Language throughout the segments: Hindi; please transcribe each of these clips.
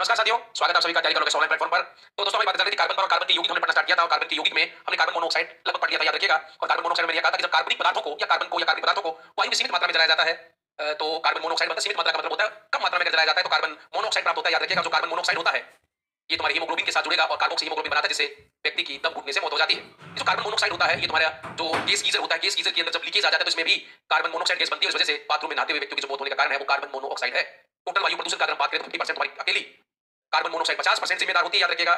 नमस्कार साथियों, स्वागत है आप सभी का टेलीकॉम के ऑनलाइन प्लेटफॉर्म पर। तो दोस्तों हमें बात चल रही थी कार्बन पर और कार्बन के यौगिक हमने पढ़ना स्टार्ट किया था और कार्बन के यौगिक में हमने कार्बन मोनोऑक्साइड लगभग पढ़ लिया था, याद रखिएगा। और कार्बन मोनोऑक्साइड में यह कहा था कि जब कार्बनिक पदार्थों को या कार्बनिक पदार्थों को वायु में सीमित मात्रा में जलाया जाता है तो कार्बन मोनोऑक्साइड मतलब सीमित मात्रा का मतलब होता है कम मात्रा में अगर जलाया जाता है तो कार्बन मोनोऑक्साइड प्राप्त होता है, याद रखिएगा। जो कार्बन मोनोऑक्साइड होता है ये तुम्हारे हीमोग्लोबिन के साथ जुड़ेगा और कार्बोक्सी हीमोग्लोबिन बनाता है जिससे व्यक्ति की दम घुटने से मौत हो जाती है। ये जो कार्बन मोनोऑक्साइड होता है ये तुम्हारा जो गैस गीजर होता है, गैस गीजर के अंदर जब लीकेज आ जाता है तो इसमें भी कार्बन मोनोऑक्साइड गैस बनती है। इस वजह से बाथरूम में नहाते हुए व्यक्ति की जो मौत होने का कारण है वो कार्बन मोनोऑक्साइड है। टोटल वायु प्रदूषण का अगर हम बात करें तो 50% तुम्हारी अकेली कार्बन मोनोऑक्साइड 50% जिम्मेदार होती है, याद रखिएगा।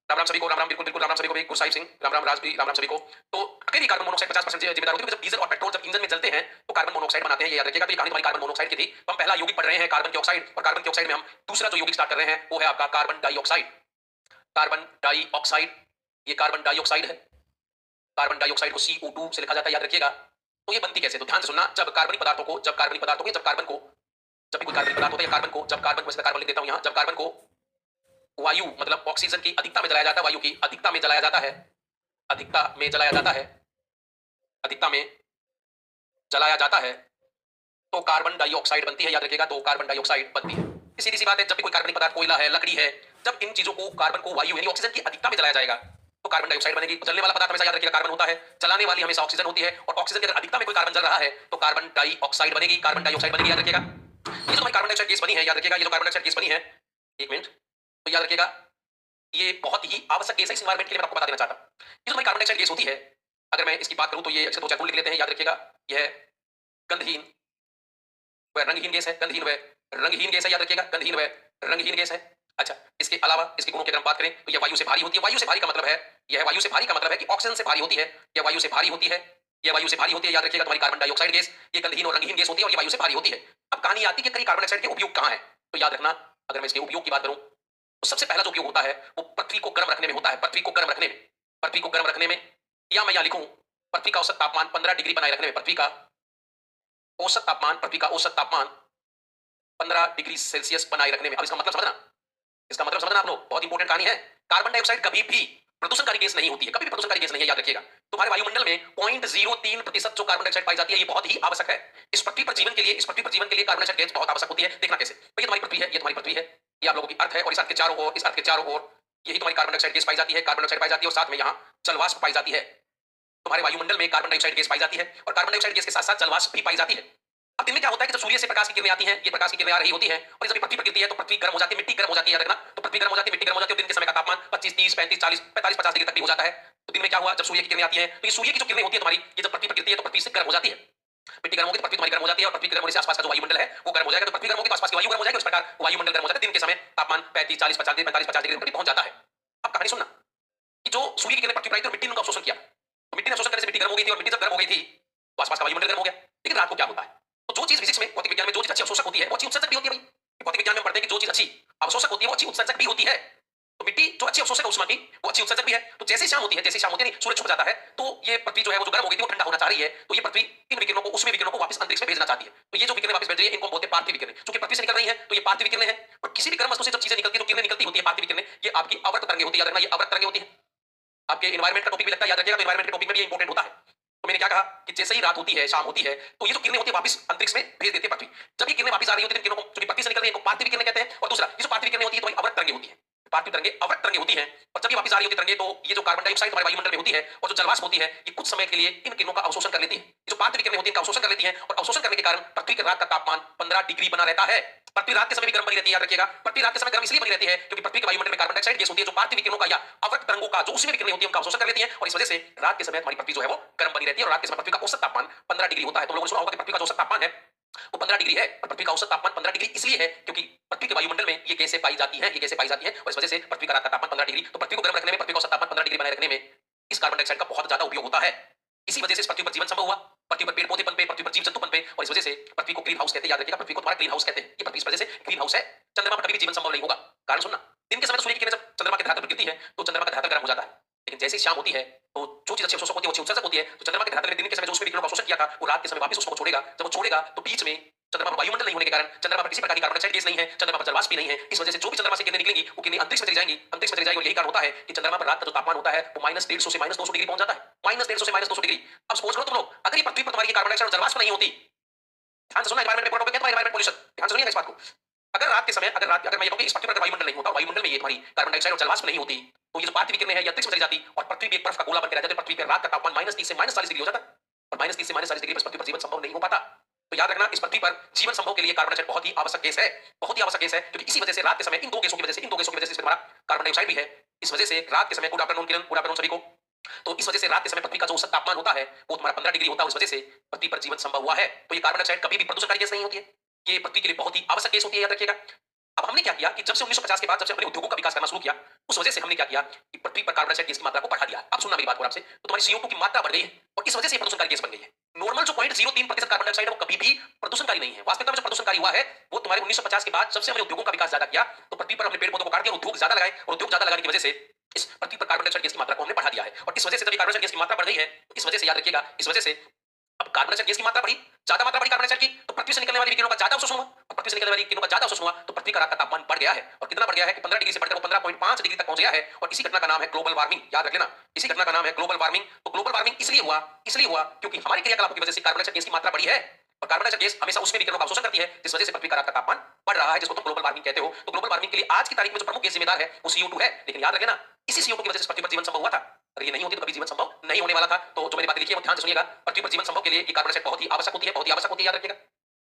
राम राम सभी को, राम राम, बिल्कुल बिल्कुल राम राम सभी को भी, गुरसाहिब सिंह राम राम, राज भी राम राम सभी को। तो अकेली कार्बन मोनोऑक्साइड 50% जिम्मेदार होती है। जब डीजल और पेट्रोल जब इंजन में जलते हैं तो कार्बन मोनोऑक्साइड बनाते हैं, ये याद रखिएगा। तो ये कहानी हमारी कार्बन मोनोऑक्साइड की थी। तो हम पहला यौगिक पढ़ रहे हैं कार्बन डाइऑक्साइड, और कार्बन डाइऑक्साइड में हम दूसरा जो यौगिक स्टार्ट कर रहे हैं वो है आपका कार्बन डाइऑक्साइड। कार्बन डाइऑक्साइड, ये कार्बन डाइऑक्साइड है। कार्बन डाइऑक्साइड को CO2 से लिखा जाता है, याद रखिएगा। तो ये बनती कैसे, तो ध्यान से सुनना। जब कार्बनिक पदार्थों को जब कार्बनिक पदार्थों के जब कार्बन को जब भी कोई कार्बनिक पदार्थ होता है या कार्बन को जब कार्बन को कार्बन लिख देता हूं यहां, जब कार्बन को वायु मतलब ऑक्सीजन की अधिकता में जलाया जाता है, वायु की अधिकता में जलाया जाता है, अधिकता में जलाया जाता है, अधिकता में जलाया जाता है तो कार्बन डाइऑक्साइड बनती है, याद रखिएगा। तो कार्बन डाइऑक्साइड बनती है। सीधी सी बात है, जब भी कोई कार्बनिक पदार्थ कोयला है, लकड़ी है, जब इन चीजों को कार्बन को वायु यानी ऑक्सीजन की अधिकता में जलाया जाएगा तो कार्बन डाइऑक्साइड बनेगी। जलने वाला पदार्थ हमेशा याद रखिएगा कार्बन होता है, जलाने वाली हमेशा ऑक्सीजन होती है, और ऑक्सीजन की अगर अधिकता में कोई कार्बन जल रहा है तो कार्बन डाइऑक्साइड बनेगी, कार्बन डाइऑक्साइड बनेगी, याद रखिएगा। ये जो हमारी कार्बन डाइऑक्साइड गैस बनी है, याद रखिएगा, ये जो कार्बन डाइऑक्साइड गैस बनी है, एक मिनट, तो याद रखिएगा ये बहुत ही आवश्यक गैस है इस एनवायरनमेंट के लिए। मैं आपको बता देना चाहता हूं, ये जो हमारी कार्बन डाइऑक्साइड गैस होती है, अगर मैं इसकी बात करूं तो ये अच्छे दो चार गुण लिख लेते हैं, याद रखिएगा। यह गंधहीन वह रंगहीन गैस है, गंधहीन वह रंगहीन गैस है, याद रखिएगा, गंधहीन वह रंगहीन गैस है। अच्छा, इसके अलावा इसके गुणों की अगर हम बात करें तो यह वायु से भारी होती है। वायु से भारी का मतलब है, यह वायु से भारी का मतलब है कि ऑक्सीजन से भारी होती है, यह वायु से भारी होती है, यह वायु से भारी होती है, याद रखिएगा। तुम्हारी कार्बन डाइऑक्साइड गैस ये गंधहीन और रंगहीन गैस होती है और ये वायु से भारी होती है। अब कहानी आती है कि कार्बन डाइऑक्साइड के उपयोग कहां है, तो याद रखना, अगर मैं इसके उपयोग की बात करूं तो सबसे पहला जो उपयोग होता है वो पृथ्वी को गर्म रखने में होता है, पृथ्वी को गर्म रखने में, पृथ्वी को गर्म रखने में, या मैं यहां लिखूं पृथ्वी का औसत तापमान 15 डिग्री बनाए रखने में, पृथ्वी का औसत तापमान, पृथ्वी का औसत तापमान 15 डिग्री सेल्सियस बनाए रखने में। अब इसका मतलब समझना, इसका मतलब समझना आप लोग, बहुत इंपॉर्टेंट कहानी है। कार्बन डाइऑक्साइड कभी भी प्रदूषणकारी गैस नहीं होती है, कभी भी प्रदूषणकारी गैस नहीं है, याद रखिएगा। तुम्हारे वायुमंडल में 0.03% जो कार्बन डाइऑक्साइड पाई जाती है ये बहुत ही आवश्यक है इस पृथ्वी पर जीवन के लिए। इस पृथ्वी पर जीवन के लिए कार्बन डाइऑक्साइड गैस बहुत आवश्यक होती है। देखना कैसे, तो ये तुम्हारी पृथ्वी है, ये तुम्हारी पृथ्वी है, ये आप लोगों की अर्थ है, और इस अर्थ के चारों ओर, इस अर्थ के चारों ओर यही तुम्हारी कार्बन डाइऑक्साइड गैस पाई जाती है, कार्बन डाइऑक्साइड पाई जाती है, और साथ में यहाँ जलवाष्प पाई जाती है। तुम्हारे वायुमंडल में कार्बन डाइऑक्साइड गैस पाई जाती है और कार्बन डाइऑक्साइड गैस के साथ साथ जलवाष्प भी पाई जाती है। अब दिन में क्या होता है कि जब सूर्य से प्रकाश की किरणें आती हैं, ये प्रकाश की किरणें आ रही होती हैं और जब पृथ्वी पर गिरती है तो पृथ्वी गर्म हो जाती है, मिट्टी गर्म हो जाती है, याद रखना। तो पृथ्वी गर्म हो जाती है, मिट्टी गर्म हो जाती है, दिन के समय का तापमान 25, 30, 35, 40, 45, 50 डिग्री तक भी हो जाता है। तो दिन में क्या हुआ, जब सूर्य की किरणें आती है तो ये सूर्य की जो किरणें होती है तुम्हारी, ये जब पृथ्वी पर गिरती है तो पृथ्वी से गर्म हो जाती है। मिट्टी गर्म होगी तो पृथ्वी तुम्हारी गर्म हो जाती है, और पृथ्वी गर्म होने से आसपास का जो वायुमंडल है वो गर्म हो जाएगा। तो पृथ्वी गर्म होगी तो आसपास की वायु गर्म हो जाएगी, इस प्रकार वायुमंडल गर्म हो जाता है। दिन के समय तापमान 35, 40, 50, 45, 50 डिग्री तक पहुंच जाता है। अब कहानी सुनना कि जो सूर्य की किरणें पृथ्वी पर आई थी और मिट्टी ने उनका अवशोषण किया, तो मिट्टी ने अवशोषण करने से मिट्टी गर्म हो गई थी, और मिट्टी जब गर्म हो गई थी तो आसपास का वायुमंडल गर्म हो गया। लेकिन रात को क्या होता है, तो जो चीज फिजिक्स में, भौतिक विज्ञान में जो चीज अच्छी अवशोषक होती है वो अच्छी उत्सर्जक भी होती है भाई। भौतिक विज्ञान में पढ़ते हैं कि जो चीज अच्छी अवशोषक होती है वो अच्छी उत्सर्जक भी होती है। तो मिट्टी जो अच्छी अवशोषक है उष्मा की, वो अच्छी उत्सर्जक भी है। तो जैसे शाम होती है, जैसे शाम होती है, सूरज छुप जाता है, तो ये पृथ्वी जो है वो जो गर्म हो गई थी वो ठंडा होना चाह रही है, तो ये पृथ्वी इन विकिरणों को, उसमें विकिरणों को वापस अंतरिक्ष में भेजना चाहती है। तो ये जो विकिरण वापस भेज रही है इनको हम बोलते हैं पार्थिव विकिरण। क्योंकि पृथ्वी से निकल रही है तो ये पार्थिव विकिरण है, और किसी भी गर्म वस्तु से जब चीजें निकलती है तो किरणें निकलती होती है पार्थिव विकिरण, ये आपकी आवर्त तरंगें होती है, याद रखना, ये आवर्त तरंगें होती है। आपके एनवायरनमेंट का टॉपिक भी लगता है, याद रखिएगा। तो एनवायरनमेंट के टॉपिक में भी ये इंपॉर्टेंट होता है। तो मैंने क्या कहा कि जैसे ही रात होती है, शाम होती है, तो ये जो किरणें होती है वापस अंतरिक्ष में भेज देती है पृथ्वी। जब ये किरणें वापस आ रही होती है, किरणों को जो पृथ्वी से निकल रही है इनको पार्थिव किरणें कहते हैं। और दूसरा, ये जो पार्थिव किरणें होती है तो अवरक्त तरंगें होती है, पार्थिव तरंगें अवरक्त तरंगें होती हैं। और जब ये वापस आ रही होती है तरंगें, तो ये जो कार्बन डाइऑक्साइड हमारे वायुमंडल में होती है और जो जलवाष्प होती है, ये कुछ समय के लिए इन किरणों का अवशोषण कर लेती है। ये जो पार्थिव किरणें होती है इनका अवशोषण कर लेती हैं, और अवशोषण करने के कारण पृथ्वी के रात का तापमान 15 डिग्री बना रहता है। पृथ्वी रात के समय भी गर्म बनी रहती है, याद रखिएगा। पृथ्वी रात के समय गर्म इसलिए बनी रहती है क्योंकि पृथ्वी के वायुमंडल में कार्बन डाइऑक्साइड गैस होती है जो पार्थिव किरणों का या अवरक्त तरंगों का, जो उसमें किरणें होती है उनका अवशोषण कर लेती है, और इस वजह से रात के समय हमारी पृथ्वी जो है वो गर्म बनी रहती है। और रात के समय पृथ्वी का औसत तापमान 15 डिग्री होता है। तो लोगों ने सुना होगा कि पृथ्वी का औसत तापमान है वो 15 डिग्री है, और पृथ्वी का औसत तापमान 15 डिग्री इसलिए है क्योंकि पृथ्वी के वायुमंडल में ये गैसें पाई जाती हैं, ये गैसें पाई जाती हैं, और इस वजह से पृथ्वी का रात का तापमान 15 डिग्री। तो पृथ्वी को गर्म रखने में, पृथ्वी का औसत तापमान 15 डिग्री बनाए रखने में इस कार्बन डाइऑक्साइड का बहुत ज्यादा उपयोग होता है। इसी वजह से इस पृथ्वी पर जीवन संभव हुआ, पृथ्वी पर पेड़ पौधे पनपे, पृथ्वी पर जीव जंतु पनपे, और इस वजह से पृथ्वी को ग्रीन हाउस कहते हैं, याद रखिएगा। पृथ्वी को तुम्हारा ग्रीन हाउस कहते हैं, ये पृथ्वी इस वजह से ग्रीन हाउस है। चंद्रमा पर कभी भी जीवन संभव नहीं होगा। कारण सुनना, दिन के समय तो सूर्य की किरणें जब चंद्रमा के धरातल पर गिरती है तो चंद्रमा का धरातल गर्म हो जाता है, लेकिन जैसे ही शाम होती है तो जो चीज अच्छी अवशोषक होती है वो अच्छी उत्सर्जक होती है। तो चंद्रमा के धरातल में दिन के समय जो उसमें विकिरणों का अवशोषण किया था वो रात के समय वापस उसको छोड़ेगा। जब वो छोड़ेगा तो बीच में चंद्रमा पर वायुमंडल नहीं होने के कारण चंद्रमा पर किसी प्रकार की कार्बन डाइऑक्साइड गैस नहीं है, चंद्रमा पर जलवाष्प भी नहीं है। इस वजह से जो भी चंद्रमा से किरणें निकलेंगी वो किरणें अंतरिक्ष में चली जाएंगी, अंतरिक्ष में चली जाएंगी। और यही कारण होता है कि चंद्रमा पर रात का जो तापमान होता है वो -150 से -200 डिग्री पहुंच जाता है, -150 से -200 डिग्री। अब सपोज करो तुम लोग, अगर ये पृथ्वी पर तुम्हारी कार्बन डाइऑक्साइड और जलवाष्प नहीं होती, ध्यान से सुनना, एनवायरनमेंट में पढ़ोगे क्या, तो एनवायरनमेंट पोल्यूशन, ध्यान से सुनिएगा इस बात को। अगर मैं ये कहूं कि इस पृथ्वी पर अगर वायुमंडल नहीं होता, वायुमंडल में ये तुम्हारी कार्बन डाइऑक्साइड और जलवाष्प नहीं होती, तो ये जो पार्थिव किरणें हैं ये अंतरिक्ष में चली जाती और पृथ्वी भी एक बर्फ का गोला बन के रह जाती। पृथ्वी पर रात का तापमान -30 से -40 डिग्री हो जाता और -30 से -40 डिग्री पर पृथ्वी पर जीवन संभव नहीं हो पाता। तो याद रखना, इस पृथ्वी पर जीवन संभव के लिए कार्बन डाइऑक्साइड बहुत ही आवश्यक गैस है, बहुत ही आवश्यक गैस है, क्योंकि इसी वजह से रात के समय इन दो गैसों की वजह से इसमें तुम्हारा कार्बन डाइऑक्साइड भी है। इस वजह से रात के समय गुड आफ्टरनून किरण, गुड आफ्टरनून सभी को। तो इस वजह से रात के समय पृथ्वी का जो औसत तापमान होता है वो तुम्हारा 15 डिग्री होता है। उस वजह से पृथ्वी पर जीवन संभव हुआ है। तो ये कार्बन डाइऑक्साइड कभी भी प्रदूषणकारी गैस नहीं होती है, ये पृथ्वी के लिए बहुत ही आवश्यक गैस होती है, याद रखिएगा। अब हमने क्या किया कि जब से 1950 के बाद जब से अपने उद्योगों का विकास करना शुरू किया, उस वजह से हमने क्या किया कि पृथ्वी पर कार्बन डाइऑक्साइड गैस की मात्रा को बढ़ा दिया। अब सुनना मेरी बात को आपसे, तो तुम्हारी CO2 की मात्रा बढ़ गई है और इस वजह से प्रदूषणकारी गैस बन गई है। नॉर्मल जो 0.03% कार्बन डाइऑक्साइड है वो कभी भी प्रदूषणकारी नहीं है। वास्तविकता में जो प्रदूषणकारी हुआ है वो तुम्हारे 1950 के बाद जब से हमने उद्योगों का विकास ज्यादा किया, तो पृथ्वी पर अपने पेड़ पौधों को काट दिया, उद्योग ज्यादा लगाए और उद्योग ज्यादा लगाने की वजह से इस पृथ्वी पर कार्बन डाइऑक्साइड गैस की मात्रा को हमने बढ़ा दिया है। और इस वजह से जब कार्बन डाइऑक्साइड गैस की मात्रा बढ़ गई है, तो इस वजह से याद रखिएगा, इस वजह से अब कार्बन डाइऑक्साइड गैस की मात्रा बढ़ी, ज्यादा मात्रा बढ़ी कार्बन डाइऑक्साइड की, तो पृथ्वी से निकलने वाली किरणों का ज्यादा अवशोषण हुआ और पृथ्वी से निकलने वाली किरणों का ज्यादा अवशोषण हुआ तो पृथ्वी का रात का तापमान बढ़ गया है। और कितना बढ़ गया है कि 15 डिग्री से बढ़कर वो 15.5 डिग्री तक पहुंच गया है। और इसी घटना का नाम है ग्लोबल वार्मिंग, याद रख लेना, इसी घटना का नाम है ग्लोबल वार्मिंग। तो ग्लोबल वार्मिंग इसलिए हुआ क्योंकि हमारे क्रियाकलापों की वजह से कार्बन डाइऑक्साइड गैस की मात्रा बढ़ी है और कार्बन डाइऑक्साइड गैस हमेशा उसमें भी किरणों का अवशोषण करती है, जिस वजह से पृथ्वी का रात का तापमान बढ़ रहा है, जिसको तुम ग्लोबल वार्मिंग कहते हो। तो ग्लोबल वार्मिंग के लिए आज की तारीख में जो प्रमुख गैस जिम्मेदार है वो CO2 है। लेकिन याद रखना, इसी CO2 की वजह से पृथ्वी पर जीवन संभव हुआ था। अगर ये नहीं होती तो कभी जीवन संभव नहीं होने वाला था। तो जो मैंने बात लिखी है वो ध्यान से सुनिएगा। पृथ्वी पर जीवन संभव के लिए ये कार्बन डाइऑक्साइड बहुत ही आवश्यक होती है, बहुत ही आवश्यक होती है, याद रखिएगा।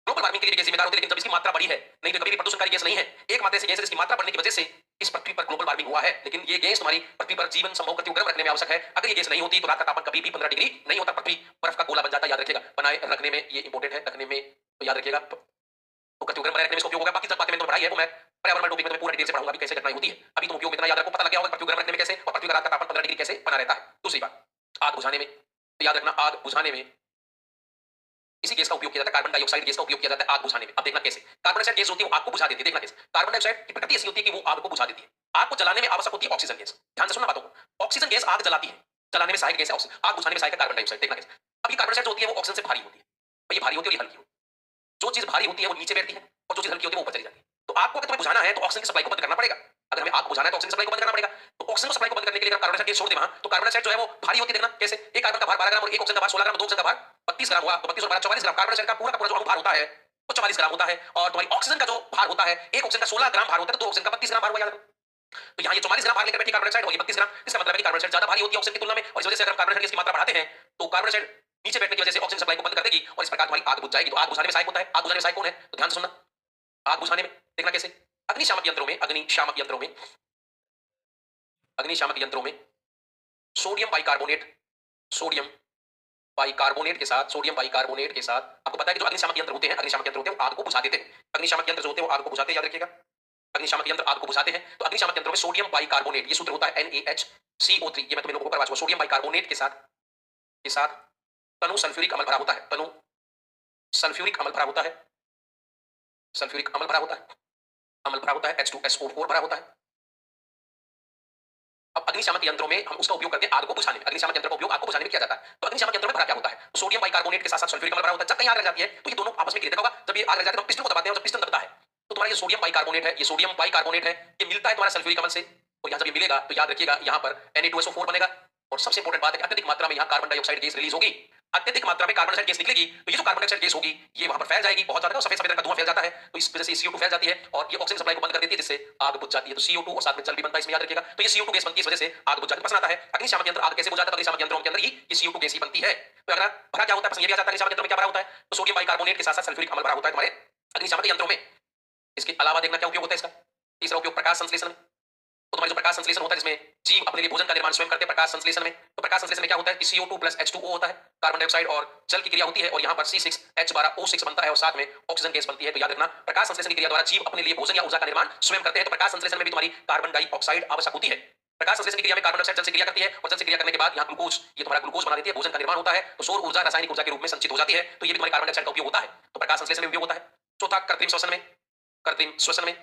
ग्लोबल वार्मिंग के लिए भी गैस जिम्मेदार होती है, लेकिन जब इसकी मात्रा बढ़ी है, नहीं तो कभी भी प्रदूषणकारी गैस नहीं है। एकमात्र ऐसी गैस है जिसकी मात्रा बढ़ने की वजह से इस पृथ्वी पर ग्लोबल वार्मिंग हुआ है। लेकिन ये गैस तुम्हारी पृथ्वी पर जीवन संभव करती गर्म रखने में आवश्यक है। अगर ये गैस नहीं होती तो रात का तापमान कभी भी 15 डिग्री नहीं होता, पृथ्वी बर्फ का गोला बन जाता, याद रखिएगा। बनाए रखने में ये इंपॉर्टेंट है, रखने में तो याद रखिएगा, तो करती गर्म बनाए रखने में इसका उपयोग होगा। बाकी सब बातें मैंने तो पढ़ाई है, वो मैं पर्यावरण टॉपिक में पूरा डिटेल से पढ़ाऊंगा भी कैसे घटनाएं होती है। अभी तुम उपयोग में इतना याद रखो, पता लग गया होगा पृथ्वी गर्म रखने में कैसे और पृथ्वी का रात का तापमान 15 डिग्री कैसे बना रहता है। दूसरी बात, आग बुझाने में, तो याद रखना, आग बुझाने में इसी गैस का उपयोग किया जाता है, कार्बन डाइऑक्साइड गैस का उपयोग किया जाता है आग बुझाने में। अब देखना कैसे कार्बन डाइऑक्साइड गैस होती है वो आग को बुझा देती है। देखना कैसे कार्बन डाइऑक्साइड की प्रकृति ऐसी होती है कि वो आग को बुझा देती है। आग को जलाने में आवश्यक होती है ऑक्सीजन गैस। ध्यान से सुनना बातों को, ऑक्सीजन गैस आग जलाती है, जलाने में सहायक गैस है ऑक्सीजन, आग बुझाने में सहायक कार्बन डाइऑक्साइड। देखना कैसे, अब ये कार्बन डाइऑक्साइड होती है वो ऑक्सीजन से भारी होती है, और ये भारी होती है और ये हल्की होती है। जो चीज भारी होती है वो नीचे बैठती है और जो चीज हल्की होती है वो ऊपर चली जाती है। तो आपको अगर तुम्हें बुझाना है तो ऑक्सीजन की सप्लाई को बंद करना पड़ेगा। अगर हमें आग को बुझाना है तो ऑक्सीजन सप्लाई को बंद करना पड़ेगा। तो ऑक्सीजन को सप्लाई को बंद करने के लिए अगर कार्बन डाइऑक्साइड छोड़ दें वहां, तो कार्बन डाइऑक्साइड जो है वो भारी होती है। देखना कैसे, एक कार्बन का भार 12 ग्राम और एक ऑक्सीजन का भार 16 ग्राम, दो ऑक्सीजन का भार 32 ग्राम हुआ, तो 32 और 12 44 ग्राम। कार्बन डाइऑक्साइड का पूरा जो अणु भार होता है वो 44 ग्राम होता है और तुम्हारी ऑक्सीजन का जो भार होता है, एक ऑक्सीजन का 16 ग्राम भार होता है, तो दो ऑक्सीजन का 32 ग्राम भार हुआ, याद रखो। तो यहाँ ये 44 ग्राम भार लेकर बैठी कार्बन डाइऑक्साइड और ये 32 ग्राम, इसका मतलब है कि कार्बन डाइऑक्साइड ज्यादा भारी होती है ऑक्सीजन की तुलना में। और इस वजह से अगर हम कार्बन डाइऑक्साइड की मात्रा बढ़ाते हैं तो कार्बन डाइऑक्साइड नीचे बैठने की वजह से ऑक्सीजन सप्लाई को बंद कर देगी और इस प्रकार तुम्हारी आग बुझ जाएगी। तो आग बुझाने में सहायक होता है, आग बुझाने में सहायक कौन है, तो ध्यान से सुनना। आग बुझाने में देखना कैसे, अग्निशामक यंत्रों में सोडियम बाइकार्बोनेट, सोडियम बाइकार्बोनेट के साथ आपको पता है कि जो अग्निशामक यंत्र होते हैं वो आग को बुझा देते हैं। अग्निशामक यंत्र जो होते हैं वो आग को बुझाते हैं, याद रखिएगा। अग्निशामक यंत्र आग को बुझाते हैं। तो अग्निशामक यंत्रों में सोडियम बाइकार्बोनेट, ये सूत्र होता है NaHCO3, ये मैं तुम्हें लोगों को करवा चुका। सोडियम बाइकार्बोनेट के साथ तनु सल्फ्यूरिक अम्ल भरा होता है, तनु सल्फ्यूरिक अम्ल भरा होता है, सल्फ्यूरिक अम्ल भरा होता है, H2SO4 भरा होता है। अब अग्निशामक यंत्रों में हम उसका उपयोग करते हैं आग को बुझाने में। अग्निशामक यंत्र का उपयोग आग को बुझाने में किया जाता है। तो अग्निशामक यंत्रों में भरा क्या होता है, तो सोडियम बाइकार्बोनेट के साथ सल्फ्यूरिक अम्ल भरा होता है। जब कहीं आग लग जाती है तो ये दोनों आपस में देखा होगा, जब ये आग लग जाती है तो पिस्टन को दबाते हैं और जब पिस्टन दबता है तो तुम्हारा ये सोडियम बाइकार्बोनेट है, ये मिलता है तुम्हारा सल्फ्यूरिक अम्ल से। और यहाँ जब ये मिलेगा तो याद रखिएगा यहाँ पर Na2SO4 बनेगा। और सबसे इंपॉर्टेंट बात है कि अत्यधिक मात्रा में यहाँ कार्बन डाइऑक्साइड गैस रिलीज होगी, अत्यधिक मात्रा में कार्बन डाइऑक्साइड गैस निकलेगी। तो ये जो कार्बन डाइऑक्साइड गैस होगी ये वहां पर फैल जाएगी बहुत ज्यादा, सफेद सफेद रंग का धुआं फैल जाता है। तो इस वजह से CO2 फैल जाती है और ये ऑक्सीजन सप्लाई को बंद कर देती है, जिससे आग बुझ जाती है। तो CO2 और साथ में जल भी बनता है इसमें, याद रखिएगा। तो ये CO2 गैस बनती है, इस वजह से आग बुझ जाती है। प्रश्न आता है अग्निशामक यंत्र आग कैसे बुझाता है, तो अग्निशामक यंत्रों के अंदर ही ये CO2 गैस ही बनती है। तो अगर भरा क्या होता है, प्रश्न ये भी आ जाता है अग्निशामक यंत्र में क्या भरा होता है, तो सोडियम बाइकार्बोनेट के साथ साथ सल्फ्यूरिक अम्ल भरा होता है तुम्हारे अग्निशामक यंत्रों में। इसके अलावा देखना क्या उपयोग होता है इसका, तीसरा उपयोग प्रकाश संश्लेषण में। तो तुम्हारी जो प्रकाश संश्लेषण होता है जिसमें जीव अपने लिए भोजन का निर्माण स्वयं करते हैं प्रकाश संश्लेषण में। तो प्रकाश संश्लेषण में क्या होता है कि CO2 प्लस H2O होता है, कार्बन डाइऑक्साइड और जल की क्रिया होती है और यहाँ पर C6H12O6 बनता है और साथ में ऑक्सीजन गैस बनती है। तो याद रखना, प्रकाश संश्लेषण की क्रिया द्वारा जीव अपने लिए भोजन या ऊर्जा का निर्माण स्वयं करते हैं। तो प्रकाश संश्लेषण में भी तुम्हारी कार्बन डाइऑक्साइड आवश्यक होती है। प्रकाश संश्लेषण की क्रिया में कार्बन डाइऑक्साइड जल से क्रिया करती है और जल से क्रिया करने के बाद यहाँ ग्लूकोज, ये तुम्हारा ग्लूकोज बना देती है, भोजन का निर्माण होता है। तो सौर ऊर्जा रासायनिक ऊर्जा के रूप में संचित हो जाती है। तो ये भी तुम्हारी कार्बन डाइऑक्साइड का उपयोग होता है। तो प्रकाश संश्लेषण में उपयोग होता है। चौथा कृत्रिम श्वसन में,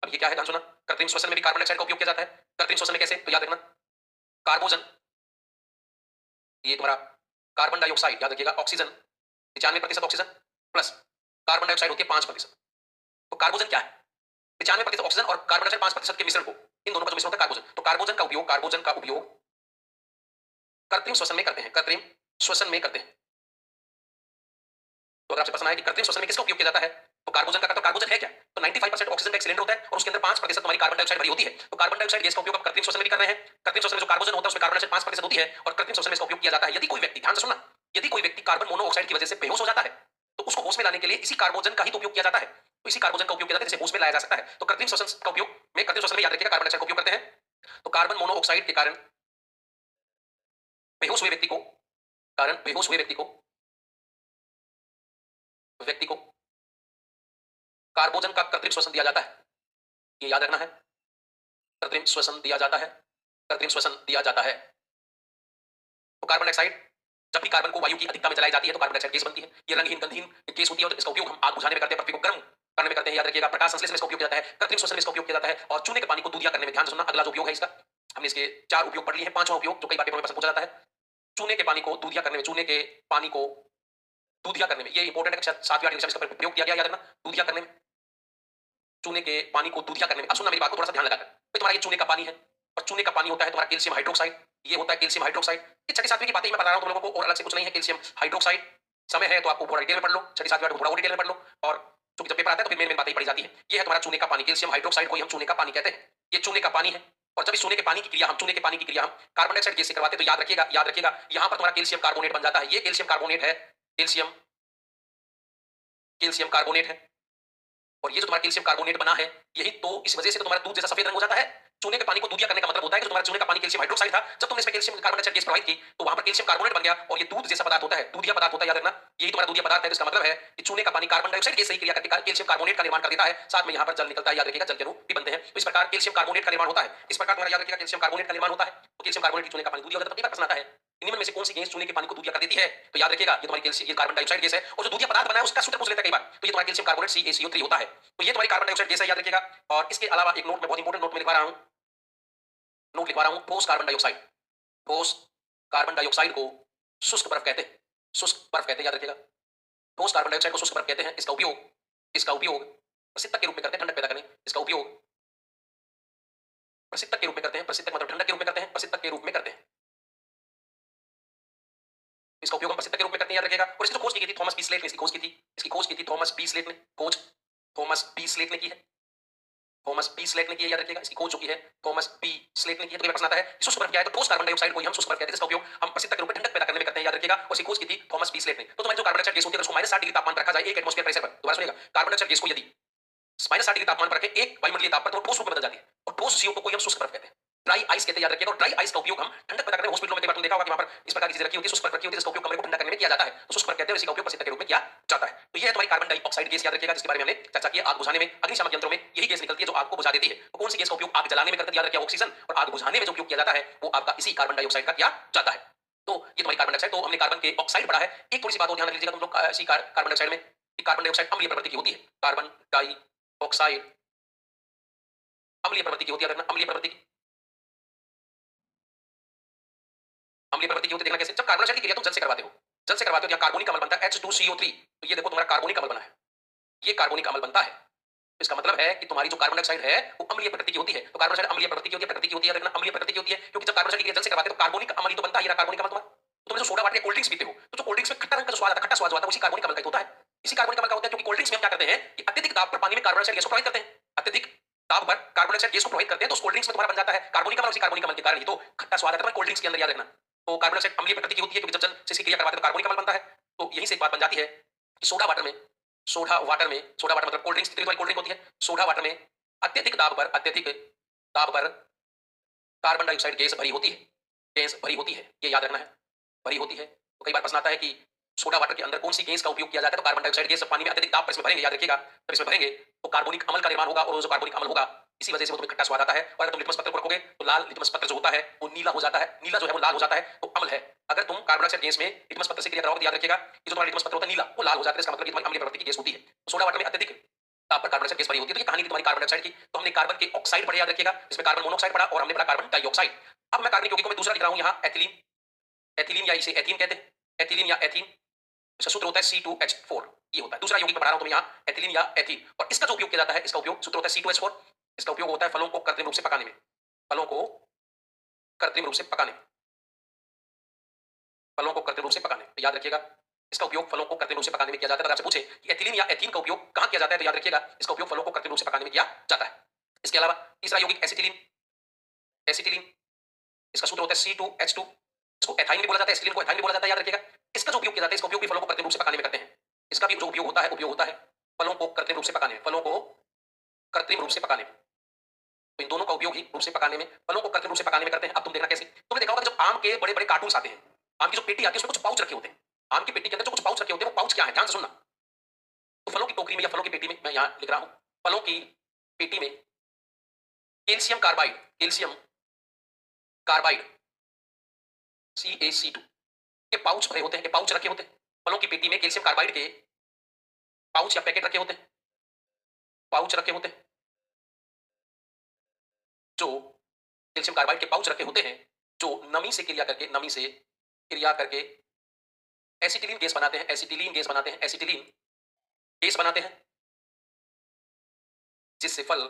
अब ये क्या है ध्यान सुना, कृत्रिम श्वसन में भी कार्बन डाइऑक्साइड का उपयोग किया जाता है। कृत्रिम श्वसन में कैसे, तो याद रखना कार्बोजन, ये तुम्हारा कार्बन डाइऑक्साइड याद रखिएगा, oxygen 95% oxygen plus carbon dioxide होती है 5%। तो कार्बोजन क्या है, 95% ऑक्सीजन और कार्बन डाइऑक्साइड 5% के मिश्रण को, इन दोनों का जो मिश्रण होता है कार्बोजन। तो कार्बोजन का उपयोग कृत्रिम श्वसन में करते हैं, तो अगर आपसे प्रश्न आए कि कृत्रिम श्वसन में किसका उपयोग किया जाता है, तो कार्बोजन का कार्बोजन है क्या? तो 95% ऑक्सीजन का एक सिलेंडर होता है और उसके अंदर 5% तुम्हारी कार्बन डाइऑक्साइड भरी होती है। तो कार्बन डाइऑक्साइड गैस का उपयोग आप कृत्रिम श्वसन में भी कर रहे हैं। कृत्रिम श्वसन में जो कार्बोजन होता है उसमें कार्बन डाइऑक्साइड 5% होती है और कृत्रिम श्वसन में इसका उपयोग किया जाता है। यदि कोई व्यक्ति, ध्यान से सुनना, यदि कोई व्यक्ति कार्बन मोनोऑक्साइड की वजह से बेहोश हो जाता है तो उसको होश में लाने के लिए इसी कार्बोजन का ही तो उपयोग किया जाता है। तो इसी कार्बोजन का उपयोग किया जाता है जिसे होश में लाया जा सकता है। तो कृत्रिम श्वसन का उपयोग में, कृत्रिम श्वसन में याद रखिएगा कार्बन डाइऑक्साइड का उपयोग करते हैं। तो कार्बन मोनोऑक्साइड के कारण बेहोश हुए व्यक्ति को, कारण बेहोश हुए व्यक्ति को कार्बोजन का कृत्रिम श्वसन दिया जाता है। ये याद रखना है, कृत्रिम श्वसन दिया जाता है, कृत्रिम श्वसन दिया जाता है। तो कार्बन डाइऑक्साइड, जब भी कार्बन को वायु की अधिकता में जलाई जाती है तो कार्बन डाइऑक्साइड गैस बनती है। ये रंगहीन गंधहीन गैस होती है और इसका उपयोग हम आग बुझाने में करते हैं, पृथ्वी को गर्म करने में करते हैं, याद रखिएगा। प्रकाश संश्लेषण में इसका उपयोग किया जाता है, कृत्रिम श्वसन में इसका उपयोग किया जाता है और चूने के पानी को दूधिया करने में। ध्यान से सुनना, अगला जो उपयोग है इसका, हमने इसके 4 उपयोग पढ़ लिए हैं। 5वां उपयोग जो कई बार पेपर में प्रश्न पूछा जाता है, चूने के पानी को दूधिया करने में, चूने के पानी को दूधिया करने में। ये इंपॉर्टेंट है, शायद 7वीं 8वीं इसका प्रयोग किया गया, याद रखना, दूधिया करने में, चूने के पानी को दूधिया करने में। अब सुनना मेरी बात को थोड़ा सा ध्यान लगाकर, तो तुम्हारा ये चूने का पानी है और चूने का पानी होता है तुम्हारा कैल्शियम हाइड्रोक्साइड। ये होता है कैल्शियम हाइड्रोक्साइड। ये छठी 7वीं की बातें मैं बता रहा हूं तुम लोगों को और अलग से कुछ नहीं है। कैल्शियम हाइड्रोक्साइड, समय है तो आपको थोड़ा डिटेल में पढ़ लो, छठी 7वीं को थोड़ा और डिटेल में पढ़ लो और क्योंकि जब पेपर आता है तो फिर मेन बातें ही पढ़ी जाती है। ये है तुम्हारा चूने का पानी, कैल्शियम हाइड्रोक्साइड को हम चूने का पानी कहते हैं। ये चूने का पानी है और जब इस चूने के पानी की क्रिया हम, चूने के पानी की क्रिया हम कार्बन डाइऑक्साइड गैस से करवाते हैं तो याद रखिएगा, याद रखिएगा, यहां पर तुम्हारा कैल्शियम कार्बोनेट बन जाता है। ये कैल्शियम कार्बोनेट है, कैल्शियम, कैल्शियम कार्बोनेट है और ये जो तुम्हारा कैल्शियम कार्बोनेट बना है, यही तो इस वजह से तो तुम्हारा दूध जैसा सफेद रंग हो जाता है। चूने के पानी को दूधिया करने का मतलब होता है कि जो तुम्हारा चूने का पानी कैल्शियम हाइड्रोक्साइड था, जब तुमने इसमें कैल्शियम कार्बन डाइऑक्साइड गैस प्रवाहित की तो वहां पर कैल्शियम कार्बोनेट बन गया और ये दूध जैसा पदार्थ होता है, दूधिया पदार्थ होता है, याद रखना। यही तुम्हारा दूधिया पदार्थ है। तो इसका मतलब है कि चूने का पानी कार्बन डाइऑक्साइड गैस से ही क्रिया करके कैल्शियम कार्बोनेट का निर्माण कर देता है, साथ में यहां पर जल निकलता है, याद रखिएगा, जल के अणु भी बनते हैं। तो इस प्रकार कैल्शियम कार्बोनेट का निर्माण होता है। इस प्रकार तुम्हारा याद रखिएगा कैल्शियम कार्बोनेट का निर्माण होता है। तो कैल्शियम कार्बोनेट की चूने का पानी दूधिया हो जाता है। तो प्रश्न आता है, निम्न में से कौन सी गैस चूने के पानी को दूधिया कर देती है? तो याद रखिएगा ये तुम्हारी कैल्शियम, ये कार्बन डाइऑक्साइड गैस है और जो दूधिया पदार्थ बना है उसका सूत्र पूछ लेता है कई बार। तो ये तुम्हारा कैल्शियम कार्बोनेट CaCO3 होता है। तो ये तुम्हारी कार्बन डाइऑक्साइड गैस है, याद रखिएगा। और इसके अलावा एक नोट में, बहुत इंपॉर्टेंट नोट में लिखवा रहा हूं, नोट लिखवा रहा हूं, ठोस कार्बन डाइऑक्साइड, ठोस कार्बन डाइऑक्साइड को शुष्क बर्फ कहते हैं, शुष्क बर्फ कहते हैं, याद रखिएगा। ठोस कार्बन डाइऑक्साइड को शुष्क बर्फ कहते हैं। इसका उपयोग प्रशीतक के रूप में करते हैं, ठंडक पैदा करने। इसका उपयोग प्रशीतक के रूप में करते हैं, प्रशीतक मतलब ठंडक के रूप में करते हैं, प्रशीतक के रूप में करते हैं। इसका उपयोग हम प्रशीतक के रूप में करते हैं, याद रखिएगा। और इसकी जो खोज की गई थी थॉमस बी स्लेट ने, इसकी खोज की थी, इसकी खोज की थी थॉमस बी स्लेट ने, खोज थॉमस बी स्लेट ने की है, थॉमस बी स्लेट ने की है, याद रखिएगा। इसकी खोज जो की है थॉमस बी स्लेट ने की है। तो ये प्रश्न आता है शुष्क बर्फ क्या है? तो ठोस कार्बन डाइऑक्साइड को हम शुष्क बर्फ कहते हैं, इसका उपयोग हम प्रशीतक के रूप में ठंडक पैदा करने में करते हैं, याद रखिएगा। और इसकी खोज की थी थॉमस बी स्लेट ने। तो तुम्हारी जो कार्बन डाइऑक्साइड गैस होती है उसको -60 डिग्री तापमान पर रखा जाए, 1 एटमॉस्फेयर प्रेशर पर। दोबारा सुनिएगा, कार्बन डाइऑक्साइड गैस को यदि -60 डिग्री तापमान पर रखें, 1 वायुमंडलीय ताप पर, तो ठोस रूप में बदल जाती है और ठोस CO को हम शुष्क बर्फ कहते हैं, ड्राई आइस कहते हैं, याद रखिएगा। और ड्राई आइस का उपयोग हम ठंडक पैदा करने में, हॉस्पिटलों में कई बार तुमने देखा होगा कि वहां पर इस प्रकार की चीजें रखी होती है, शुष्क बर्फ रखी होती है, जिसका उपयोग कमरे को ठंडा करने में किया जाता है। तो शुष्क बर्फ कहते हैं, इसी का उपयोग प्रशीतक के रूप में किया जाता है। तो ये है तुम्हारी कार्बन डाइऑक्साइड गैस, याद रखिएगा, जिसके बारे में हमने चर्चा की है। आग बुझाने में, अग्निशामक यंत्रों में यही गैस निकलती है जो आग को बुझा देती है। तो कौन सी गैस का उपयोग आग जलाने में करते हैं? याद रखिएगा, ऑक्सीजन। और आग बुझाने में जो उपयोग किया जाता है वो आपका इसी कार्बन डाइऑक्साइड का किया जाता है। तो ये तुम्हारी कार्बन डाइऑक्साइड, तो हमने कार्बन के ऑक्साइड पढ़ा है। एक थोड़ी सी बात और ध्यान रख लीजिएगा तुम लोग, इसी कार्बन डाइऑक्साइड में, कार्बन डाइऑक्साइड अम्लीय प्रवृत्ति की होती है, कार्बन डाइऑक्साइड अम्लीय प्रवृत्ति की होती है, अम्लीय प्रवृत्ति की, अम्लीय प्रवृत्ति की होती है। देखना कैसे, जब कार्बन डाइऑक्साइड की क्रिया तुम जल से करवाते हो, जल से करवाते हो तो यहाँ कार्बोनिक अम्ल बनता है H2CO3। तो ये देखो तुम्हारा कार्बोनिक अम्ल बना है, ये कार्बोनिक अम्ल बनता है। तो इसका मतलब है कि तुम्हारी जो कार्बन डाइऑक्साइड है वो अम्लीय प्रकृति की होती है। तो कार्बन डाइऑक्साइड अम्लीय प्रकृति की होती है, प्रकृति की होती है, देखना अम्लीय प्रकृति की होती है, क्योंकि जब कार्बन डाइऑक्साइड की क्रिया जल से करवाते हो तो कार्बोनिक अम्ल ही तो बनता है। ये रहा कार्बोनिक अम्ल तुम्हारा। तो तुम जो सोडा वाटर या कोल्ड ड्रिंक्स पीते हो तो जो कोल्ड ड्रिंक्स में खट्टा रंग का जो स्वाद आता है, खट्टा स्वाद जो आता है, उसी कार्बोनिक अम्ल का ही होता है। इसी कार्बोनिक अम्ल का होता है, क्योंकि कोल्ड ड्रिंक्स में हम क्या करते हैं कि अत्यधिक दाब पर पानी में कार्बन डाइऑक्साइड गैस को प्रवाहित करते हैं, अत्यधिक दाब पर कार्बन डाइऑक्साइड गैस को प्रवाहित करते हैं, तो उस कोल्ड ड्रिंक्स में तुम्हारा बन जाता है कार्बोनिक अम्ल। उसी कार्बोनिक अम्ल के कारण ही तो खट्टा स्वाद आता है कोल्ड ड्रिंक्स के अंदर, याद रखना। तो कार्बन डाइऑक्साइड अम्लीय प्रकृति की होती है, क्योंकि जब जल से इसकी क्रिया करवाते हैं तो कार्बोनिक अम्ल बनता है। तो यहीं से एक बात बन जाती है कि सोडा वाटर में, सोडा वाटर में, सोडा वाटर मतलब कोल्ड ड्रिंक्स, कितनी कोल्ड ड्रिंक होती है, सोडा वाटर में अत्यधिक दाब पर, अत्यधिक दाब पर कार्बन डाइऑक्साइड गैस भरी होती है, गैस भरी होती है, ये याद रखना है, भरी होती है। तो कई बार प्रश्न आता है कि सोडा वाटर के अंदर कौन सी गैस का उपयोग किया जाता है? तो कार्बन डाइऑक्साइड गैस पानी में अत्यधिक दाब पर इसमें भरेंगे, याद रखिएगा, जब इसमें भरेंगे तो कार्बोनिक अम्ल का निर्माण होगा और जो कार्बोनिक अम्ल होगा इसी वजह से वो तुम्हें खट्टा स्वाद आता है। और अगर तुम लिटमस पत्र को रखोगे तो लाल लिटमस पत्र जो होता है वो नीला हो जाता है, नीला जो है वो लाल हो जाता है, तो अम्ल है। अगर तुम कार्बन डाइऑक्साइड गैस में लिटमस पत्र से क्रिया कराओगे तो याद रखिएगा कि जो तुम्हारा लिटमस पत्र होता है नीला, वो लाल हो जाता है, इसका मतलब ये तुम्हारी अम्लीय प्रवृत्ति की गैस होती है। तो सोडा वाटर में अत्यधिक ताप पर कार्बन डाइऑक्साइड गैस भरी होती है। तो ये कहानी थी तुम्हारी कार्बन डाइऑक्साइड की। तो हमने कार्बन के ऑक्साइड पढ़े, याद रखिएगा, इसमें कार्बन मोनोऑक्साइड पढ़ा और हमने पढ़ा कार्बन डाइऑक्साइड। अब मैं कार्बनिक यौगिकों में दूसरा लिख रहा हूं यहाँ एथिलीन, एथिलीन या इसे एथीन कहते हैं, एथिलीन या एथीन। इसका सूत्र होता है C2H4, ये होता है दूसरा यौगिक में पढ़ा रहा हूं तुम्हें यहाँ, एथिलीन या एथीन। और इसका जो उपयोग किया जाता है, इसका उपयोग सूत्र होता है C2H4। इसका उपयोग होता है फलों को कृत्रिम रूप से पकाने में, फलों को कृत्रिम रूप से पकाने, फलों को कृत्रिम रूप से पकाने, तो याद रखिएगा इसका उपयोग फलों को कृत्रिम रूप से पकाने में किया जाता है। अगर आपसे पूछे कि एथिलीन या एथीन का उपयोग कहाँ किया जाता है, तो याद रखिएगा इसका उपयोग फलों को कृत्रिम रूप से पकाने में किया जाता है। इसके अलावा तीसरा यौगिक एसिटिलीन। एसिटिलीन इसका सूत्र होता है C2H2। इसको एथाइन भी बोला जाता है, एसिटिलीन को एथाइन भी बोला जाता है, याद रखिएगा। इसका जो उपयोग किया जाता है, इसका उपयोग भी फलों को कृत्रिम रूप से पकाने में करते हैं। इसका भी जो उपयोग होता है फलों को कृत्रिम रूप से पकाने में, फलों को कृत्रिम रूप से पकाने में। तो इन दोनों का उपयोग ही रूप से पकाने में, फलों को कृत्रिम रूप से पकाने में करते हैं। अब तुम देखना कैसे, तुमने देखा होगा कि जब आम के बड़े बड़े कार्टून आते हैं, आम की जो पेटी आती है उसमें कुछ पाउच रखे होते हैं। आम की पेटी के अंदर जो कुछ पाउच रखे होते हैं, वो पाउच क्या है, ध्यान से सुनना। तो फलों की टोकरी में या फलों की पेटी में, मैं यहां लिख रहा हूं, फलों की पेटी में calcium carbide, calcium carbide CaC2 के पाउच भरे होते हैं, के पाउच रखे होते हैं। फलों की पेटी में कैल्शियम कार्बाइड के पाउच या पैकेट रखे होते हैं, पाउच रखे होते हैं। जो कैल्शियम कार्बाइड के पाउच रखे होते हैं, जो नमी से क्रिया करके, नमी से क्रिया करके एसिटिलीन गैस बनाते हैं, एसिटिलीन गैस बनाते हैं, एसिटिलीन गैस बनाते हैं, जिससे फल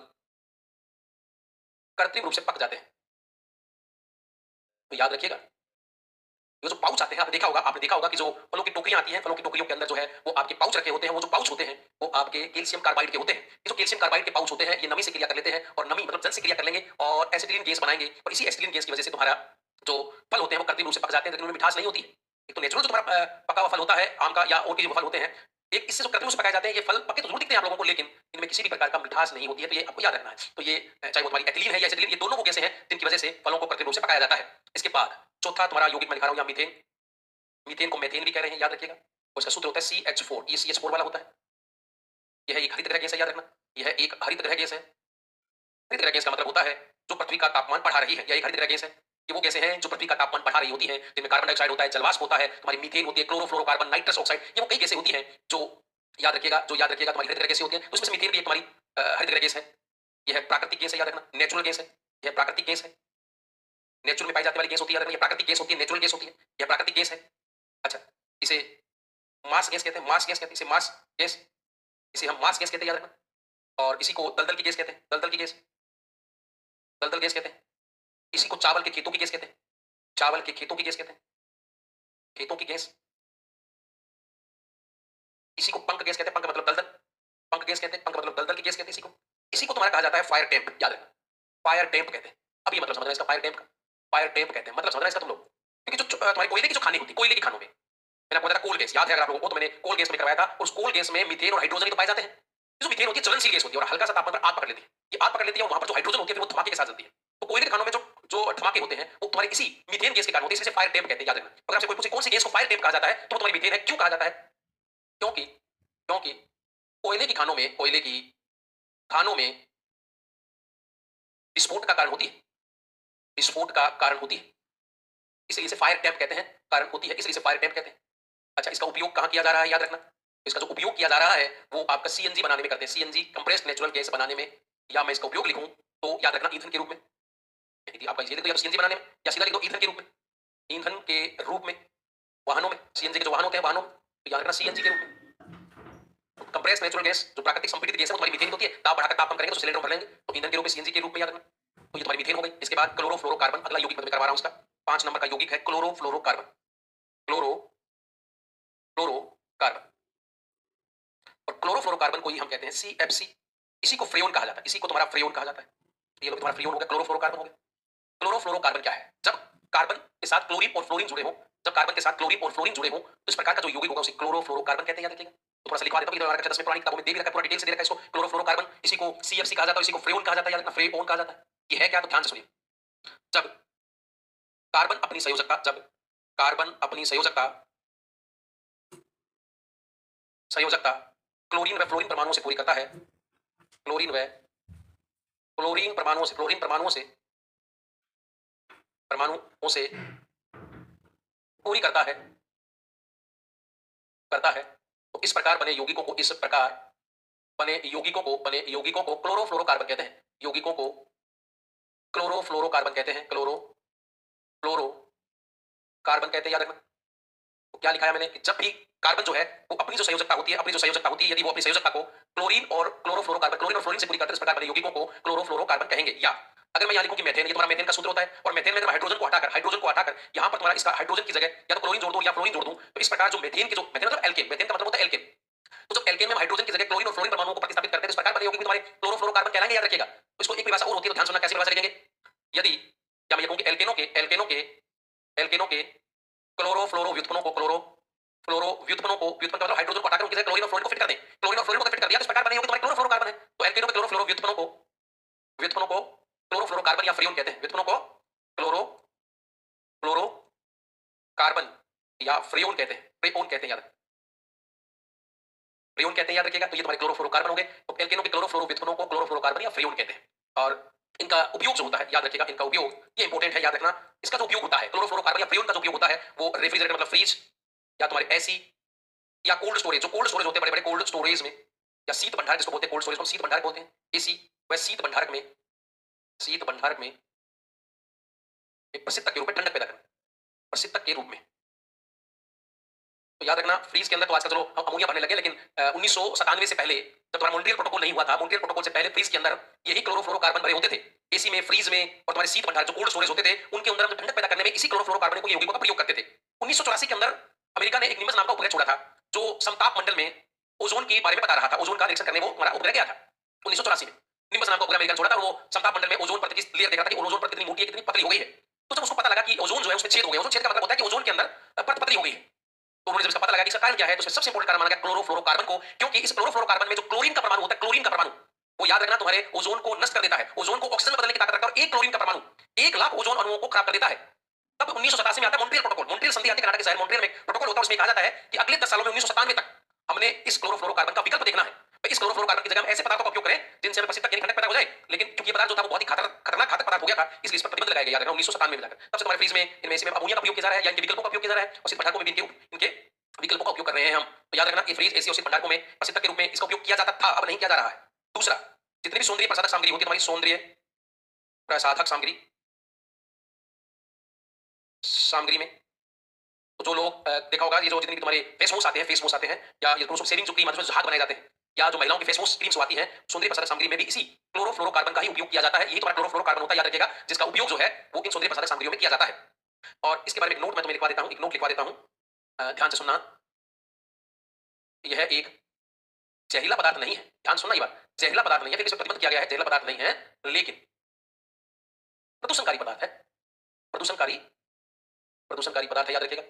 कृत्रिम रूप से पक जाते हैं। तो याद रखिएगा, ये जो पाउच आते हैं, आपने देखा होगा कि जो फलों की टोकरियां आती हैं, फलों की टोकरियों के अंदर जो है वो आपके पाउच रखे होते हैं। वो जो पाउच होते हैं वो आपके कैल्शियम कार्बाइड के होते हैं। ये जो कैल्शियम कार्बाइड के पाउच होते हैं, ये नमी से क्रिया कर लेते हैं, और नमी मतलब जल से क्रिया कर लेंगे और एसिटिलीन गैस बनाएंगे, और इसी एसिटिलीन गैस की वजह से तुम्हारा जो फल होते हैं वो कृत्रिम रूप से पक जाते हैं, लेकिन उनमें मिठास नहीं होती है। एक तो नेचुरल जो तुम्हारा पका हुआ फल होता है आम का या और के जो फल होते हैं, एक इससे जो कृत्रिम रूप से पकाए जाते हैं, ये फल पके तो जरूर दिखते हैं आप लोगों को, लेकिन इनमें किसी भी प्रकार का मिठास नहीं होती है। तो ये आपको याद रखना है। तो ये चाहे वो तुम्हारी एथिलीन है या एसिटिलीन, ये दोनों वो गैसें हैं जिनकी वजह से फलों को कृत्रिम रूप से पकाया जाता है। इसके बाद चौथा तुम्हारा यौगिक मैं लिखा रहा हूं, या मीथेन। मीथेन को मेथेन भी कह रहे हैं, याद रखिएगा। और इसका सूत्र होता है CH4। ये CH4 वाला होता है। यह एक हरित ग्रह गैस है, याद रखना। यह एक हरित ग्रह गैस है। हरित ग्रह गैस का मतलब होता है जो पृथ्वी का तापमान बढ़ा रही है। यह एक हरित ग्रह गैस है। ये वो गैसें हैं जो पृथ्वी का तापमान बढ़ा रही होती हैं, जिनमें कार्बन डाइऑक्साइड होता है, जलवाष्प होता है, तुम्हारी मीथेन होती है, क्लोरोफ्लोरोकार्बन, नाइट्रस ऑक्साइड, ये वो कई गैसें होती हैं जो याद रखिएगा, तुम्हारी हरित ग्रह गैसें होती हैं। तो उसमें से मीथेन भी एक तुम्हारी हरित ग्रह गैस है। यह प्राकृतिक गैस है, याद रखना, नेचुरल गैस है। यह प्राकृतिक गैस है, नेचुरल में पाई जाने वाली गैस होती है, याद रखना। यह प्राकृतिक गैस होती है, नेचुरल गैस होती है, यह प्राकृतिक गैस है। अच्छा, इसे मास गैस कहते हैं, मास गैस कहते हैं, इसे मास गैस, इसे हम मास गैस कहते हैं, याद रखना। और इसी को दलदल की गैस कहते हैं, दलदल की गैस, दलदल गैस कहते हैं। इसी को चावल के खेतों की गैस कहते हैं, चावल के खेतों की गैस कहते हैं, खेतों की गैस। इसी को पंख गैस कहते हैं, पंख मतलब दलदल, पंख गैस कहते हैं, पंख मतलब दलदल की गैस कहते हैं। इसी को तुम्हारा कहा जाता है फायर टैंक, याद रखना, फायर टैंक कहते हैं। अब ये मतलब समझ रहे हैं इसका, फायर टैंक का, फायर टैंक कहते हैं, मतलब समझ रहे हैं इसका तुम लोग। क्योंकि जो तुम्हारी कोयले की जो खानी होती है, कोयले की खानों में, मैंने आपको बताया कोल गैस, याद है अगर आप लोगों को, तो मैंने कोल गैस में करवाया था। और उस कोल गैस में मीथेन और हाइड्रोजन ही तो पाए जाते हैं। जो मीथेन होती है ज्वलनशील गैस होती है, और हल्का सा तापमान पर आग पकड़ लेती है। ये आग पकड़ लेती है, और वहां पर जो हाइड्रोजन होती है फिर वो धमाके के साथ जलती है। तो कोयले के खानों में जो जो धमाके होते हैं वो तुम्हारे इसी मीथेन गैस के कारण होते हैं, इसे फायर टैंक कहते हैं, याद रखना। अगर आपसे कोई पूछे कौन सी गैस को फायर टैंक कहा जाता है, तो वो तुम्हारी मीथेन है। क्यों कहा जाता है? क्योंकि क्योंकि कोयले की खानों में, कोयले की खानों में विस्फोट का कारण होती है, विस्फोट का कारण होती है, इसलिए इसे फायर टैंक कहते हैं, कारण होती है, इसलिए इसे फायर टैंक कहते हैं। अच्छा, इसका उपयोग कहाँ किया जा रहा है, याद रखना। इसका जो उपयोग किया जा रहा है वो आपका CNG बनाने में करते हैं, CNG कंप्रेस्ड नेचुरल गैस बनाने में। या मैं इसका उपयोग लिखूं तो याद रखना ईंधन के रूप में। यदि आपका ये लिख दो या CNG बनाने में, या सीधा लिख दो ईंधन के रूप में, ईंधन के रूप में, वाहनों में, CNG के जो वाहन होते हैं वाहनों में, तो याद रखना CNG के रूप में। कंप्रेस्ड नेचुरल गैस जो प्राकृतिक संपीड़ित गैस है वो तुम्हारी मीथेन होती है। ताप बढ़ाकर ताप कम करेंगे तो सिलेंडर भर लेंगे, तो ईंधन के रूप में CNG के रूप में, याद रखना। तो ये तुम्हारी मीथेन हो गई। इसके बाद क्लोरोफ्लोरोकार्बन, अगला यौगिक मैं करवा रहा हूं इसका, 5 नंबर का यौगिक है क्लोरोफ्लोरोकार्बन, क्लोरो फ्लोरोकार्बन। और क्लोरोफ्लोरोकार्बन को ही हम कहते हैं CFC। इसी को फ्रेओन कहा जाता है, इसी को तुम्हारा फ्रेओन कहा जाता है। ये लोग तुम्हारा फ्रेओन हो गया, क्लोरोफ्लोरोकार्बन हो गया। क्लोरोफ्लोरोकार्बन क्या है? जब कार्बन के साथ क्लोरीन और फ्लोरीन जुड़े हो, जब कार्बन के साथ क्लोरीन और फ्लोरीन जुड़े हो, तो इस प्रकार का जो यौगिक होगा उसे क्लोरोफ्लोरोकार्बन कहते हैं, याद रखिएगा। तो थोड़ा सा लिखवा देता हूं, हमारे 10 में पुरानी किताबों में दे भी रखा है, पूरा डिटेल से दे रखा है इसको, क्लोरोफ्लोरोकार्बन। इसी को CFC कहा जाता है, इसी को फ्रेओन कहा जाता है, याद रखना, फ्रेओन कहा जाता है। ये है क्या, तो ध्यान से सुनिए। जब कार्बन अपनी संयोजकता, जब कार्बन अपनी संयोजकता संयोजकता क्लोरीन व फ्लोरीन परमाणुओं से पूरी करता है, क्लोरीन व क्लोरीन परमाणुओं से, क्लोरीन परमाणुओं से पूरी करता है, तो इस प्रकार बने यौगिकों को, इस प्रकार बने यौगिकों को क्लोरोफ्लोरोकार्बन कहते हैं। यौगिकों को क्लोरोफ्लोरोकार्बन कहते हैं, क्लोरोफ्लोरोकार्बन कहते हैं, याद रखना। तो क्या लिखा है मैंने कि जब भी कार्बन जो है वो अपनी जो संयोजकता होती है, यदि वो अपनी संयोजकता को क्लोरीन और क्लोरोफ्लोरोकार्बन, क्लोरीन और फ्लोरीन से पूरी करते हैं, इस प्रकार बने यौगिकों को क्लोरोफ्लोरोकार्बन कहेंगे। या अगर मैं यहाँ लिखूं कि मेथेन, ये तुम्हारा मेथेन का सूत्र होता है, और मेथेन में अगर हाइड्रोजन को हटाकर यहाँ पर तुम्हारा इसका हाइड्रोजन की जगह या तो क्लोरीन जोड़ दूं या फ्लोरीन जोड़ दूं, तो इस प्रकार जो मेथेन के जो मेथेन मतलब एल्केन, मेथेन का मतलब होता है एल्केन। तो जब एल्केन में हम हाइड्रोजन की जगह क्लोरीन और फ्लोरीन परमाणुओं को प्रतिस्थापित करते हैं तो इस प्रकार बने होगी कि तुम्हारे क्लोरोफ्लोरोकार्बन कहलाएंगे, याद रखिएगा। तो इसको एक परिभाषा और होती है, तो ध्यान सुनना कैसे परिभाषा लिखेंगे। यदि या मैं ये कहूं कि एल्केनों के क्लोरोफ्लोरो व्युत्पन्नों को फ्लोरो व्युत्पन्नों को व्युत्पन्न मतलब हाइड्रोजन को हटाकर उनकी जगह क्लोरीन और फ्लोरीन को फिट कर दें, क्लोरीन और फ्लोरीन को फिट कर दिया तो इस प्रकार बने होगी तुम्हारे क्लोरोफ्लोरोकार्बन है। तो एल्केनो के क्लोरोफ्लोरो व्युत्पन्नों को क्लोरोफ्लोरोकार्बन या फ्रीओन कहते हैं, व्युत्पन्नों को क्लोरोफ्लोरोकार्बन या फ्रीओन कहते हैं, फ्रीओन कहते हैं, याद फ्रीओन कहते हैं, याद रखिएगा। तो ये तुम्हारे क्लोरोफ्लोरोकार्बन हो गए। तो एल्केनो के क्लोरोफ्लोरो व्युत्पन्नों को क्लोरोफ्लोरोकार्बन या फ्रीओन कहते हैं। और इनका उपयोग जो होता है, याद रखिएगा, इनका उपयोग ये इंपॉर्टेंट है, याद रखना। इसका जो उपयोग होता है क्लोरोफ्लोरोकार्बन या फ्रीओन का जो उपयोग होता है वो रेफ्रिजरेटर मतलब फ्रीज या तुम्हारे एसी या कोल्ड स्टोरेज, जो कोल्ड स्टोरेज होते हैं बड़े बड़े कोल्ड स्टोरेज में, या शीत भंडार जिसको बोलते हैं, कोल्ड स्टोरेज को शीत भंडार बोलते हैं, एसी। वह शीत भंडारक में एक प्रसिद्ध के रूप में ठंडक पैदा करना, प्रसिद्ध के रूप में। तो याद रखना फ्रीज के अंदर तो आजकल चलो हम अमोनिया भरने लगे, लेकिन 1997 से पहले जब तुम्हारा मॉन्ट्रियल प्रोटोकॉल नहीं हुआ था, मॉन्ट्रियल प्रोटोकॉल से पहले फ्रीज के अंदर यही क्लोरोफ्लोरोकार्बन भरे होते थे, एसी में, फ्रीज में, और तुम्हारे शीत भंडार जो कोल्ड स्टोरेज होते थे उनके अंदर हम ठंडक पैदा करने में इसी क्लोरोफ्लोरोकार्बन को, यौगिकों का प्रयोग करते थे। 1984 के अंदर अमेरिका ने एक निम्बस नाम का उपग्रह छोड़ा था जो समताप मंडल में ओजोन के बारे में बता रहा था, ओजोन का निरीक्षण करने वो हमारा उपग्रह गया था 1984 में। निम्बस नाम का उपग्रह अमेरिका ने छोड़ा था, वो समताप मंडल में ओजोन परत की लेयर देख रहा था कि ओजोन परत कितनी मोटी है, कितनी पतली हो गई है। तो जब उसको पता लगा कि ओजोन जो है उसमें छेद हो गया, ओजोन छेद का मतलब होता है कि ओजोन के अंदर परत पतली हो गई है, तो उन्होंने जब इसका पता लगा कि इसका कारण क्या है, तो इसमें सबसे इंपॉर्टेंट कारण माना गया क्लोरोफ्लोरोकार्बन को, क्योंकि इस क्लोरोफ्लोरोकार्बन में जो क्लोरीन का परमाणु होता है, क्लोरीन का परमाणु वो याद रखना तुम्हारे ओजोन को नष्ट कर देता है, ओजोन को ऑक्सीजन में बदलने की ताकत रखता है, और एक क्लोरीन का परमाणु 1 लाख ओजोन अणुओं को खराब कर देता है। तब 1987 में आता है मॉन्ट्रियल प्रोटोकॉल, मॉन्ट्रियल संधि आती है कनाडा के शहर मॉन्ट्रियल में प्रोटोकॉल होता है, उसमें कहा जाता है कि अगले 10 सालों में 1997 तक हमने इस क्लोरोफ्लोरोकार्बन का विकल्प देखना है। तो इस क्लोरोफ्लोरोकार्बन की जगह हम ऐसे पदार्थों का उपयोग करें जिनसे हमें प्रसिद्ध ठंडक पैदा हो जाए, लेकिन क्योंकि ये पदार्थ जो था वो बहुत ही खतरनाक घातक पदार्थ हो गया था, इसलिए इस पर प्रतिबंध लगाया गया, याद रखना 1997 में जाकर। तब से तुम्हारे फ्रीज में, इनमें से अमोनिया का उपयोग किया जा रहा है या इनके विकल्पों का उपयोग किया जा रहा है, और सिर्फ पदार्थों में भी इनके विकल्पों का उपयोग कर रहे हैं हम। तो याद रखना ये फ्रीज, एसी और शीत भंडारकों में प्रसिद्ध के रूप में इसका उपयोग किया जाता था, अब नहीं किया जा रहा है। दूसरा, जितनी भी सौंदर्य प्रसाधक सामग्री होती है, हमारी सौंदर्य प्रसाधक सामग्री में तो जो लोग देखा होगा, ये जो जितनी भी तुम्हारे फेस वॉश आते हैं या ये क्लोज सेविंग जो क्रीम जिसमें जहाज बनाए जाते हैं, या जो महिलाओं की फेस वॉश क्रीम्स आती हैं, सौंदर्य प्रसाधक सामग्री में भी इसी क्लोरोफ्लोरोकार्बन का ही उपयोग किया जाता है। यही तुम्हारा क्लोरोफ्लोरोकार्बन होता है, याद रखिएगा, जिसका उपयोग जो है वो इन सौंदर्य प्रसाधक सामग्रियों में किया जाता है। और इसके बारे में एक नोट मैं तुम्हें लिखवा देता हूं, एक नोट लिखवा देता हूं, ध्यान से सुनना। यह एक जहरीला पदार्थ नहीं है, ध्यान सुनना, ये बात जहरीला पदार्थ नहीं है, फिर इसे प्रतिबंध किया गया है, जहरीला पदार्थ नहीं है, लेकिन प्रदूषणकारी पदार्थ है, प्रदूषणकारी प्रदूषणकारी पदार्थ है, याद रखिएगा।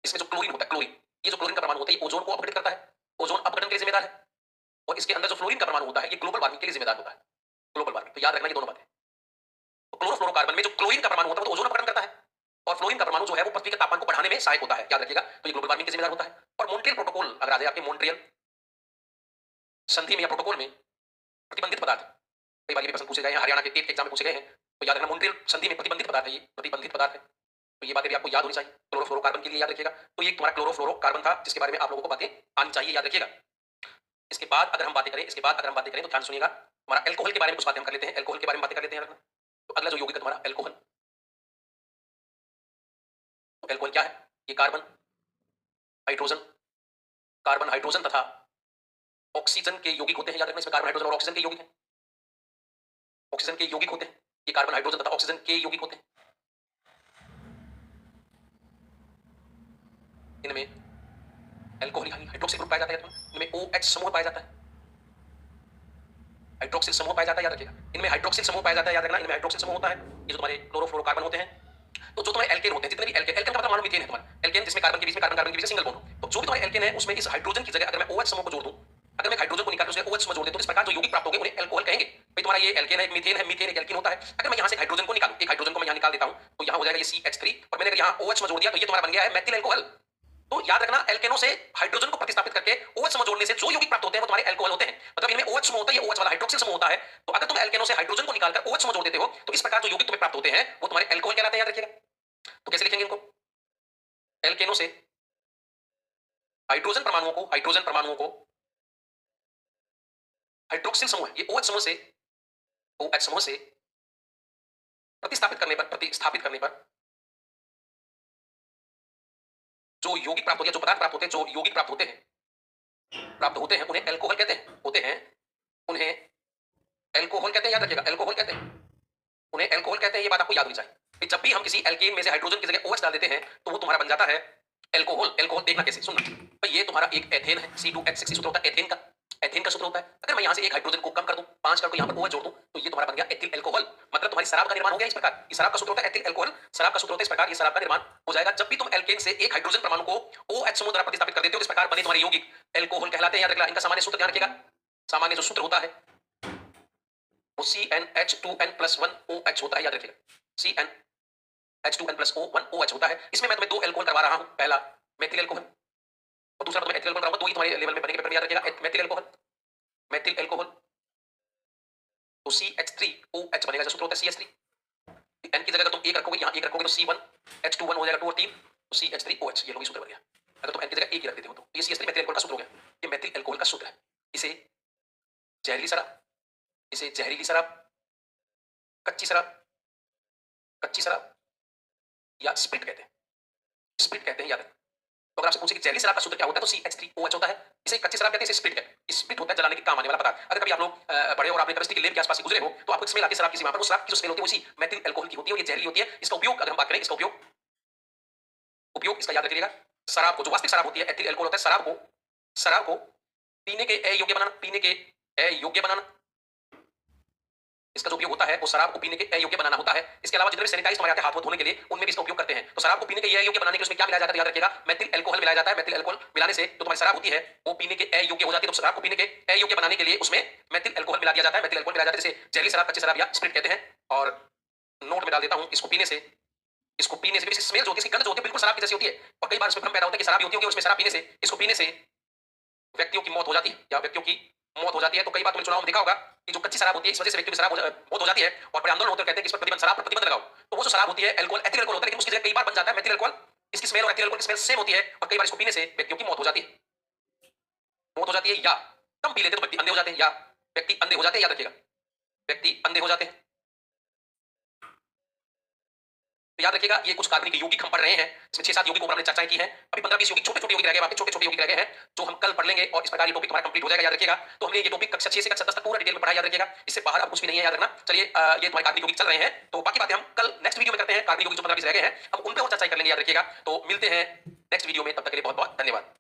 इसमें जो क्लोरीन होता है, क्लोरीन, ये जो क्लोरीन का परमाणु होता है ये ओजोन को अपघटित करता है, ओजोन अपघटन के लिए जिम्मेदार है, और इसके अंदर जो फ्लोरीन का परमाणु होता है ये ग्लोबल वार्मिंग के लिए जिम्मेदार होता है, ग्लोबल वार्मिंग। तो याद रखना ये दोनों बातें। तो क्लोरोफ्लोरोकार्बन में जो क्लोरीन का परमाणु होता है वो तो ओजोन अपघटन करता है, और फ्लोरीन का परमाणु जो है वो पृथ्वी के तापमान को बढ़ाने में सहायक होता है, याद रखिएगा। तो ये ग्लोबल वार्मिंग के जिम्मेदार होता है। और मॉन्ट्रियल प्रोटोकॉल अगर आ जाए आपके मॉन्ट्रियल संधि में या प्रोटोकॉल में, प्रतिबंधित पदार्थ, कई बार ये भी प्रश्न पूछे गए हैं, हरियाणा के टेट के एग्जाम में पूछे गए हैं, तो याद रखना मॉन्ट्रियल संधि में प्रतिबंधित पदार्थ है, ये प्रतिबंधित पदार्थ है। तो ये बातें भी आपको याद होनी चाहिए, क्लोरोफ्लोरोकार्बन के लिए याद रखिएगा। तो ये तुम्हारा क्लोरोफ्लोरोकार्बन था जिसके बारे में आप लोगों को बातें आनी चाहिए, याद रखिएगा। इसके बाद अगर हम बातें करें तो ध्यान सुनिएगा, हमारा एल्कोहल के बारे में कुछ बातें हम कर लेते हैं, एल्कोहल के बारे में बातें कर लेते हैं, याद रखना। तो अगला जो यौगिक है तुम्हारा एल्कोहल, तो एल्कोहल क्या है, ये कार्बन हाइड्रोजन तथा ऑक्सीजन के यौगिक होते हैं, याद रखना। इसमें कार्बन हाइड्रोजन और ऑक्सीजन के यौगिक हैं, ऑक्सीजन के यौगिक होते हैं, ये कार्बन हाइड्रोजन तथा ऑक्सीजन के यौगिक होते हैं। इनमें एल्कोहल यानी हाइड्रोक्सिल ग्रुप पाया जाता है, इनमें OH समूह पाया जाता है, हाइड्रोक्सिल समूह पाया जाता है, याद रखिएगा। इनमें हाइड्रोक्सिल समूह पाया जाता है, याद रखना, इनमें हाइड्रोक्सिल समूह होता है। ये जो तुम्हारे क्लोरोफ्लोरोकार्बन होते हैं, तो जो तुम्हारे एल्केन होते हैं, जितने भी एल्केन, एल्केन का मतलब मानो मीथेन है तुम्हारा, एल्केन जिसमें कार्बन के बीच में कार्बन के बीच में सिंगल बॉन्ड हो, तो जो भी तुम्हारे एल्केन है उसमें इस हाइड्रोजन की जगह अगर मैं OH समूह को जोड़ दूं, अगर मैं हाइड्रोजन को निकाल उसमें OH समूह जोड़ दूं, तो इस प्रकार जो यौगिक प्राप्त होंगे उन्हें एल्कोहल कहेंगे। भाई तुम्हारा ये एल्केन है, मीथेन है, मीथेन एक एल्केन होता है। अगर मैं यहां से हाइड्रोजन को निकालूं, एक हाइड्रोजन को मैं यहां निकाल देता हूं, तो यहां हो जाएगा ये CH3, और मैंने अगर यहां OH समूह जोड़ दिया तो ये तुम्हारा बन गया है मेथिल एल्कोहल। तो याद रखना एल्केनों से हाइड्रोजन को प्रतिस्थापित करके OH समूह जोड़ने से जो यौगिक प्राप्त होते हैं वो तुम्हारे एल्कोहल होते हैं। मतलब इनमें OH समूह होता है, ये OH वाला हाइड्रोक्सिल समूह होता है। तो अगर तुम एल्केनों से हाइड्रोजन को निकालकर OH समूह जोड़ देते हो तो इस प्रकार जो यौगिक तुम्हें प्राप्त होते हैं वो तुम्हारे एल्कोहल कहलाते हैं, याद रखिएगा। तो कैसे लिखेंगे इनको, एल्केनों से हाइड्रोजन परमाणुओं को हाइड्रोक्सिल समूह है, ये OH समूह से प्रतिस्थापित करने पर जो यौगिक प्राप्त होते हैं, जो पदार्थ प्राप्त होते हैं, जो यौगिक प्राप्त होते हैं उन्हें एल्कोहल कहते हैं, उन्हें एल्कोहल कहते हैं, याद रखिएगा, एल्कोहल कहते हैं, उन्हें एल्कोहल कहते हैं, ये बात आपको याद होनी चाहिए कि जब भी हम किसी एल्केन में से हाइड्रोजन की जगह OH डाल देते हैं तो वो तुम्हारा बन जाता है एल्कोहल। एल्कोहल देखना कैसे, सुनना भाई, ये तुम्हारा एक एथेन है, C2H6 सूत्र होता है एथेन का, एथेन का सूत्र होता है। अगर मैं यहां से एक हाइड्रोजन को कम कर दूं, 5 कर दूं, यहां पर OH जोड़ दूं, तो ये तुम्हारा बन गया एथिल एल्कोहल। मतलब तुम्हारी शराब का निर्माण हो गया इस प्रकार। ये शराब का सूत्र होता है एथिल एल्कोहल, शराब का सूत्र होता है इस प्रकार, ये शराब का निर्माण हो जाएगा जब भी तुम एल्केन से एक हाइड्रोजन परमाणु को OH समूह द्वारा प्रतिस्थापित कर देते हो, इस प्रकार बने तुम्हारे यौगिक एल्कोहल कहलाते हैं। याद रखना, इनका सामान्य सूत्र ध्यान रखिएगा, सामान्य जो सूत्र होता है वो CnH2n+1OH होता है, याद रखिएगा, CnH2n+O1OH होता है। इसमें मैं तुम्हें 2 एल्कोहल करवा रहा हूं, पहला मेथिल एल्कोहल और दूसरा तुम्हें एथिल एल्कोहल कराऊंगा। 2 ही तुम्हारे लेवल में बनेंगे पेपर में, याद रखिएगा, मेथिल एल्कोहल, मेथिल एल्कोहल, तो CH3OH बनेगा, जो सूत्र होता है CH3। N की जगह अगर तुम 1 रखोगे, यहाँ 1 रखोगे तो C1H21 हो जाएगा, 2 और 3 तो CH3OH, ये लोग सूत्र बन गया। अगर तुम N की जगह 1 ही रख देते हो तो ये CH3 मेथिल एल्कोहल का सूत्र हो गया। ये मेथिल एल्कोहल का सूत्र है। इसे जहरीली शराब, इसे जहरीली शराब, कच्ची शराब, कच्ची शराब या स्प्रिट कहते हैं, स्प्रिट कहते हैं, याद रखें। तो अगर आपसे पूछे कि जहरीली शराब का सूत्र क्या होता है तो CH3OH होता है। इसे कच्ची शराब कहते हैं, इसे स्प्रिट कहते हैं। स्प्रिट होता है जलाने के काम आने वाला पदार्थ। अगर कभी आप लोग बड़े और आपने केमिस्ट्री के लैब के आसपास से गुजरे हो तो आपको स्मेल आती है शराब की सीमा पर, वो शराब की जो स्मेल होती है उसी मेथिल एल्कोहल की होती है और ये जहरीली होती है। इसका उपयोग अगर हम बात करें, इसका उपयोग उपयोग इसका याद रखिएगा, शराब को, जो वास्तविक शराब होती है, एथिल एल्कोहल होता है, शराब को पीने के अयोग्य बनाना, पीने के अयोग्य बनाना, इसका जो उपयोग होता है वो शराब को पीने के अयोग्य बनाना होता है। इसके अलावा जितने भी सैनिटाइज हमारे आते हैं हाथ धोने के लिए, उनमें भी इसका उपयोग करते हैं। तो शराब को पीने के अयोग्य बनाने के उसमें क्या मिलाया जाता है, याद रखिएगा, मेथिल एल्कोहल मिलाया जाता है। मेथिल एल्कोहल मिलाने से जो तुम्हारी शराब होती है वो पीने के अयोग्य हो जाती है। तो शराब को पीने के अयोग्य बनाने के लिए उसमें मेथिल एल्कोहल मिला दिया जाता है, मेथिल एल्कोहल मिलाया जाता है, जिसे जहरीली शराब, कच्ची शराब या स्प्रिट कहते हैं। और नोट में डाल देता हूं, इसको पीने से इसकी स्मेल जो होती है, इसकी गंध जो होती है, बिल्कुल शराब की जैसी होती है। और कई बार इसमें भ्रम पैदा होता है कि शराब होती है और इसमें शराब पीने से, इसको पीने से व्यक्तियों की मौत हो जाती है या व्यक्तियों की मौत हो जाती है। तो कई बार तुमने चुनाव में देखा होगा कि जो कच्ची शराब होती है, इस वजह से व्यक्तियों की मौत हो जाती है और बड़े आंदोलन होते हैं, कहते हैं कि इस पर प्रतिबंध, शराब पर प्रतिबंध लगाओ। तो वो जो शराब होती है एल्कोहल, एथिल एल्कोहल होता है, लेकिन उसकी जगह कई बार बन जाता है मेथिल एल्कोहल। इसकी स्मेल और एथिल एल्कोहल की स्मेल सेम होती है और कई बार इसको पीने से व्यक्तियों की मौत हो जाती है, मौत हो जाती है। या कम पी लेते तो व्यक्ति अंधे हो जाते हैं, या व्यक्ति अंधे हो जाते हैं, याद रखिएगा, व्यक्ति अंधे हो जाते हैं। तो याद रखिएगा, ये कुछ कार्बनिक यौगिक हम पढ़ रहे हैं, इसमें 6-7 यौगिक ऊपर हमने चर्चाएं की हैं। अभी 15-20 यौगिक, छोटे-छोटे यौगिक रह गए, बाकी छोटे-छोटे यौगिक रह गए हैं जो हम कल पढ़ लेंगे और इस प्रकार ये टॉपिक हमारा कंप्लीट हो जाएगा, याद रखिएगा। तो हमने ये टॉपिक कक्षा 6 से कक्षा 10 तक पूरा डिटेल में पढ़ा, याद रखिएगा। इससे बाहर अब कुछ भी नहीं है, याद रखना। चलिए, ये तुम्हारे कार्बनिक यौगिक चल रहे हैं, तो बाकी बातें हम कल नेक्स्ट वीडियो में करते हैं। कार्बनिक यौगिक जो 15-20 रह गए हैं, हम उन पे और चर्चा कर लेंगे, याद रखिएगा। तो मिलते हैं नेक्स्ट वीडियो में, तब तक के लिए बहुत-बहुत धन्यवाद।